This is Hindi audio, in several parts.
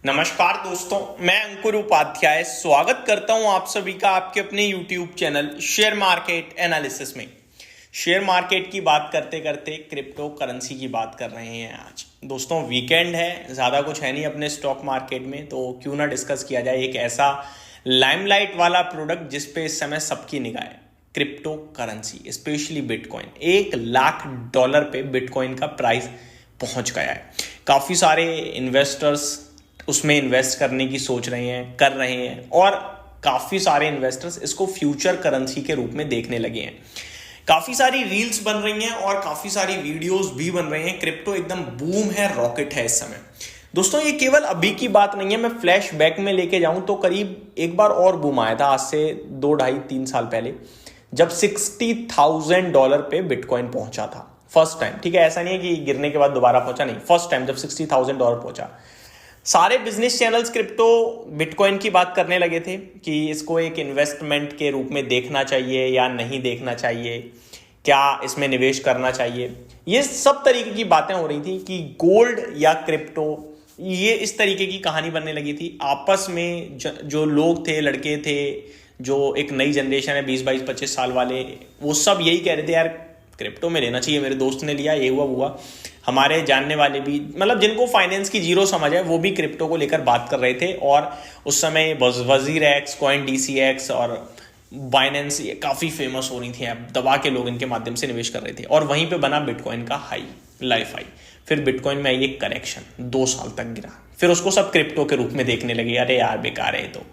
नमस्कार दोस्तों, मैं अंकुर उपाध्याय स्वागत करता हूं आप सभी का आपके अपने YouTube channel share market analysis में। शेयर मार्केट की बात करते करते क्रिप्टो करेंसी की बात कर रहे हैं। आज दोस्तों वीकेंड है, ज़्यादा कुछ है नहीं अपने स्टॉक मार्केट में, तो क्यों ना डिस्कस किया जाए एक ऐसा लाइमलाइट वाला प्रोडक्ट जिस पे इस समय सबकी निगाह है, crypto currency, specially bitcoin. $1 lakh पे बिटकॉइन का प्राइस पहुंच गया है। काफ़ी सारे इन्वेस्टर्स उसमें इन्वेस्ट करने की सोच रहे हैं, कर रहे हैं, और काफ़ी सारे इन्वेस्टर्स इसको फ्यूचर करेंसी के रूप में देखने लगे हैं। काफ़ी सारी रील्स बन रही हैं और काफ़ी सारी वीडियोस भी बन रही हैं। क्रिप्टो एकदम बूम है, रॉकेट है इस समय। दोस्तों ये केवल अभी की बात नहीं है, मैं फ्लैश बैक में लेके जाऊं तो करीब एक बार और बूम आया था, आज से 2, 2.5, 3 साल पहले, जब $60,000 पे बिटकॉइन पहुंचा था फर्स्ट टाइम। ठीक है, ऐसा नहीं है कि गिरने के बाद दोबारा पहुंचा, नहीं, फर्स्ट टाइम जब $60,000 पहुंचा, सारे बिजनेस चैनल्स क्रिप्टो बिटकॉइन की बात करने लगे थे कि इसको एक इन्वेस्टमेंट के रूप में देखना चाहिए या नहीं देखना चाहिए, क्या इसमें निवेश करना चाहिए। ये सब तरीके की बातें हो रही थी कि गोल्ड या क्रिप्टो, ये इस तरीके की कहानी बनने लगी थी। आपस में जो लोग थे, लड़के थे, जो एक नई जनरेशन है 20, 22, 25 साल वाले, वो सब यही कह रहे थे यार क्रिप्टो में लेना चाहिए, मेरे दोस्त ने लिया, ये हुआ हुआ। हमारे जानने वाले भी, मतलब जिनको फाइनेंस की जीरो समझ है, वो भी क्रिप्टो को लेकर बात कर रहे थे। और उस समय वजीर एक्स, कॉइन DCX और बाइनेंस ये काफ़ी फेमस हो रही थी, ऐप दबा के लोग इनके माध्यम से निवेश कर रहे थे। और वहीं पे बना बिटकॉइन का हाई, लाइफ हाई। फिर बिटकॉइन में आई एक करेक्शन, 2 साल तक गिरा, फिर उसको सब क्रिप्टो के रूप में देखने लगे, अरे यार बेकार है तो।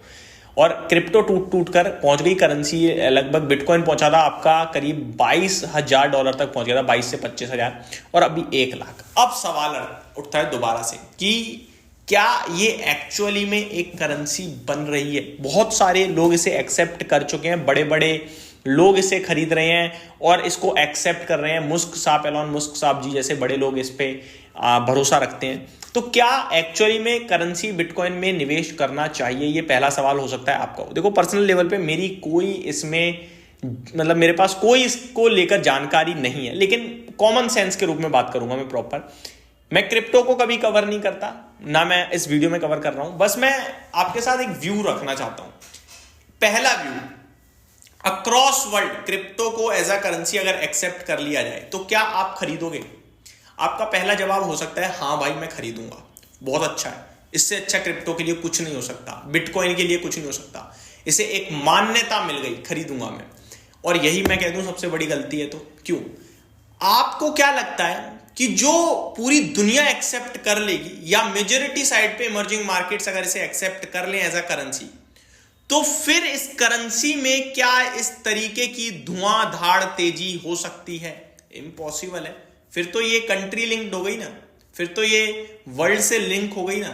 और क्रिप्टो टूट कर पहुंच गई करेंसी, लगभग बिटकॉइन पहुंचा था आपका करीब $22,000 तक पहुंच गया था, 22 से 25,000, और अभी 1 लाख। अब सवाल उठता है दोबारा से कि क्या ये एक्चुअली में एक करेंसी बन रही है। बहुत सारे लोग इसे एक्सेप्ट कर चुके हैं, बड़े बड़े लोग इसे खरीद रहे हैं और इसको एक्सेप्ट कर रहे हैं। एलोन मुस्क साहब जी जैसे बड़े लोग इस पे भरोसा रखते हैं। तो क्या एक्चुअली में करेंसी बिटकॉइन में निवेश करना चाहिए, ये पहला सवाल हो सकता है आपका। देखो पर्सनल लेवल पे मेरी कोई इसमें, मतलब मेरे पास कोई इसको लेकर जानकारी नहीं है, लेकिन कॉमन सेंस के रूप में बात करूंगा मैं प्रॉपर। मैं क्रिप्टो को कभी कवर नहीं करता, ना मैं इस वीडियो में कवर कर रहा हूं, बस मैं आपके साथ एक व्यू रखना चाहता हूं। पहला व्यू, अक्रॉस वर्ल्ड क्रिप्टो को एज अ करेंसी अगर एक्सेप्ट कर लिया जाए तो क्या आप खरीदोगे। आपका पहला जवाब हो सकता है हाँ भाई मैं खरीदूंगा, बहुत अच्छा है, इससे अच्छा क्रिप्टो के लिए कुछ नहीं हो सकता, बिटकॉइन के लिए कुछ नहीं हो सकता, इसे एक मान्यता मिल गई, खरीदूंगा मैं। और यही मैं कह दूं सबसे बड़ी गलती है। तो क्यों? आपको क्या लगता है कि जो पूरी दुनिया एक्सेप्ट कर लेगी, या मेजोरिटी साइड पे इमर्जिंग मार्केट्स अगर इसे एक्सेप्ट कर लें एज अ करेंसी, तो फिर इस करेंसी में क्या इस तरीके की धुआंधार तेजी हो सकती है? इम्पॉसिबल है। फिर तो ये कंट्री लिंक्ड हो गई ना, फिर तो ये वर्ल्ड से लिंक हो गई ना।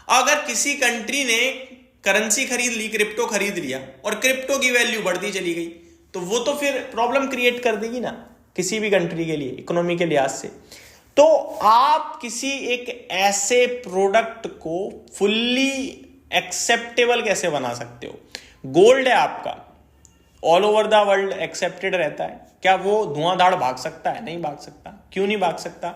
अगर किसी कंट्री ने करेंसी खरीद ली, क्रिप्टो खरीद लिया, और क्रिप्टो की वैल्यू बढ़ती चली गई, तो वो तो फिर प्रॉब्लम क्रिएट कर देगी ना किसी भी कंट्री के लिए, इकोनॉमी के लिहाज से। तो आप किसी एक ऐसे प्रोडक्ट को फुल्ली एक्सेप्टेबल कैसे बना सकते हो? गोल्ड है आपका, all over the world accepted रहता है, क्या वो धुआंधार भाग सकता है? नहीं भाग सकता। क्यों नहीं भाग सकता?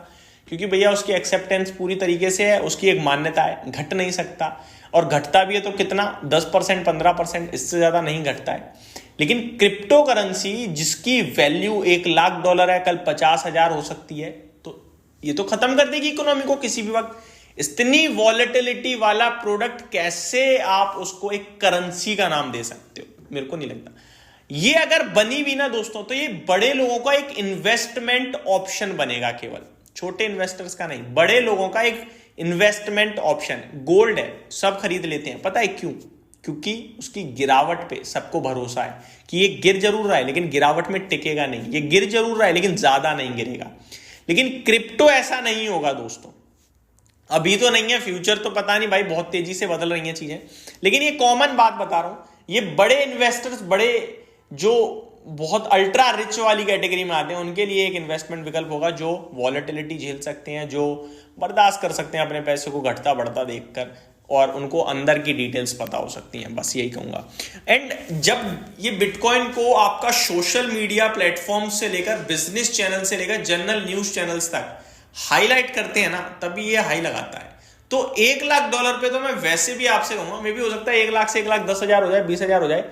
क्योंकि भैया उसकी एक्सेप्टेंस पूरी तरीके से है, उसकी एक मान्यता है, घट नहीं सकता। और घटता भी है तो कितना, 10%, 15%, इससे ज्यादा नहीं घटता है। लेकिन क्रिप्टो करेंसी जिसकी वैल्यू $1 लाख है, कल 50,000 हो सकती है, तो ये तो खत्म कर देगी इकोनॉमी को किसी भी वक्त। इतनी वॉलेटिलिटी वाला प्रोडक्ट कैसे आप उसको एक करेंसी का नाम दे सकते हो? मेरे को नहीं लगता। ये अगर बनी भी ना दोस्तों, तो ये बड़े लोगों का एक इन्वेस्टमेंट ऑप्शन बनेगा, केवल छोटे इन्वेस्टर्स का नहीं, बड़े लोगों का एक इन्वेस्टमेंट ऑप्शन। गोल्ड है, सब खरीद लेते हैं, पता है क्यों? क्योंकि उसकी गिरावट पे सबको भरोसा है कि ये गिर जरूर रहा है लेकिन गिरावट में टिकेगा नहीं, ये गिर जरूर रहा है लेकिन ज्यादा नहीं गिरेगा। लेकिन क्रिप्टो ऐसा नहीं होगा दोस्तों, अभी तो नहीं है, फ्यूचर तो पता नहीं भाई, बहुत तेजी से बदल रही हैं चीजें। लेकिन ये कॉमन बात बता रहा हूं, ये बड़े इन्वेस्टर्स, बड़े जो बहुत अल्ट्रा रिच वाली कैटेगरी में आते हैं, उनके लिए एक इन्वेस्टमेंट विकल्प होगा, जो वॉलेटिलिटी झेल सकते हैं, जो बर्दाश्त कर सकते हैं अपने पैसे को घटता बढ़ता देखकर, और उनको अंदर की डिटेल्स पता हो सकती हैं। बस यही कहूंगा। एंड जब ये बिटकॉइन को आपका सोशल मीडिया प्लेटफॉर्म से लेकर, बिजनेस चैनल से लेकर, जनरल न्यूज चैनल्स तक हाईलाइट करते हैं ना, तभी ये हाई लगाता है। तो $1,00,000 पे तो मैं वैसे भी आपसे कहूंगा, मे भी हो सकता है 1 लाख से 1,10,000 हो जाए, 20,000 हो जाए,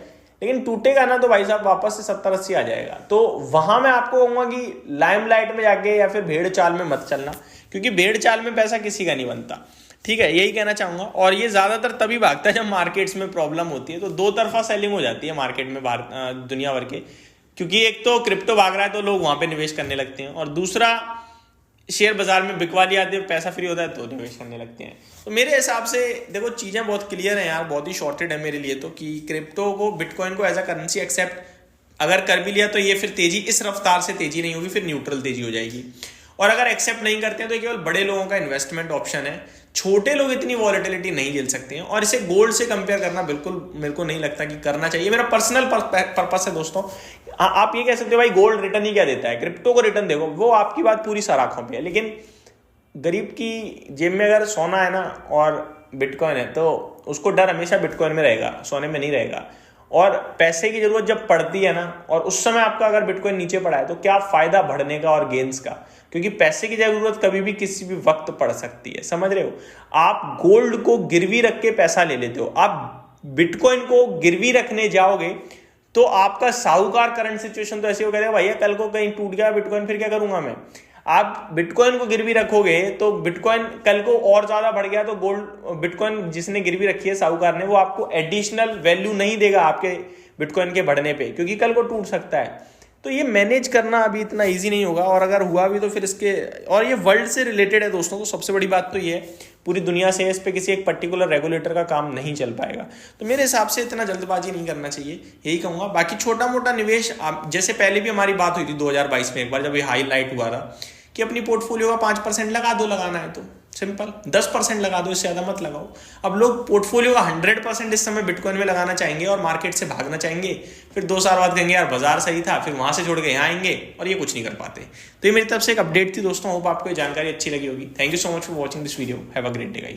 लेकिन टूटेगा ना तो भाई साहब वापस से 70-80 आ जाएगा। तो वहां मैं आपको कहूंगा कि लाइमलाइट में जाके या फिर भेड़ चाल में मत चलना, क्योंकि भेड़ चाल में पैसा किसी का नहीं बनता। ठीक है, यही कहना चाहूंगा। और ये ज्यादातर तभी भागता है जब मार्केट्स में प्रॉब्लम होती है, तो दो तरफा सेलिंग हो जाती है मार्केट में दुनिया भर के, क्योंकि एक तो क्रिप्टो भाग रहा है तो लोग वहां पे निवेश करने लगते हैं, और दूसरा शेयर बाजार में बिकवाली आती है, पैसा फ्री होता है तो निवेश करने लगते हैं। तो मेरे हिसाब से देखो चीजें बहुत क्लियर हैं यार, बहुत ही शॉर्टेड है मेरे लिए तो, कि क्रिप्टो को, बिटकॉइन को एज अ करेंसी एक्सेप्ट अगर कर भी लिया तो ये फिर तेजी इस रफ्तार से तेजी नहीं होगी, फिर न्यूट्रल तेजी हो जाएगी। और अगर एक्सेप्ट नहीं करते हैं तो केवल बड़े लोगों का इन्वेस्टमेंट ऑप्शन है, छोटे लोग इतनी वॉलेटिलिटी नहीं झेल सकते हैं। और इसे गोल्ड से कंपेयर करना बिल्कुल मेरे को नहीं लगता कि करना चाहिए, मेरा पर्सनल पर्पस है दोस्तों। आप ये कह सकते हो भाई गोल्ड रिटर्न ही क्या देता है, क्रिप्टो को रिटर्न देखो, वो आपकी बात पूरी सराखों पे है, लेकिन गरीब की जेब में अगर सोना है ना और बिटकॉइन है तो उसको डर हमेशा बिटकॉइन में रहेगा, सोने में नहीं रहेगा। और पैसे की जरूरत जब पड़ती है ना, और उस समय आपका अगर बिटकॉइन नीचे पड़ा है तो क्या फायदा बढ़ने का और गेन्स का, क्योंकि पैसे की जरूरत कभी भी किसी भी वक्त पड़ सकती है, समझ रहे हो। आप गोल्ड को गिरवी रख के पैसा ले लेते हो, आप बिटकॉइन को गिरवी रखने जाओगे तो आपका साहूकार करंट सिचुएशन तो ऐसे हो गया भैया कल को कहीं टूट गया बिटकॉइन, फिर क्या करूंगा मैं। आप बिटकॉइन को गिरवी रखोगे तो बिटकॉइन कल को और ज्यादा बढ़ गया तो गोल्ड, बिटकॉइन जिसने गिरवी रखी है साहूकार ने, वो आपको एडिशनल वैल्यू नहीं देगा आपके बिटकॉइन के बढ़ने पे, क्योंकि कल को टूट सकता है। तो ये मैनेज करना अभी इतना इजी नहीं होगा, और अगर हुआ भी तो फिर इसके, और ये वर्ल्ड से रिलेटेड है दोस्तों, तो सबसे बड़ी बात तो ये है पूरी दुनिया से, इस पे किसी एक पर्टिकुलर रेगुलेटर का काम नहीं चल पाएगा। तो मेरे हिसाब से इतना जल्दबाजी नहीं करना चाहिए, यही कहूंगा। बाकी छोटा मोटा निवेश, जैसे पहले भी हमारी बात हुई थी 2022 में एक बार जब ये हाईलाइट हुआ था कि अपनी पोर्टफोलियो का 5% लगा दो, लगाना है तो सिंपल 10% लगा दो, इससे ज्यादा मत लगाओ। अब लोग पोर्टफोलियो का 100% इस समय बिटकॉइन में लगाना चाहेंगे और मार्केट से भागना चाहेंगे, फिर 2 साल बाद कहेंगे यार बाजार सही था, फिर वहां से छोड़ के यहाँ आएंगे और ये कुछ नहीं कर पाते। तो ये मेरी तरफ से एक अपडेट थी दोस्तों, होप आपको ये जानकारी अच्छी लगी होगी। Thank you so much for watching this video, have a great day guys.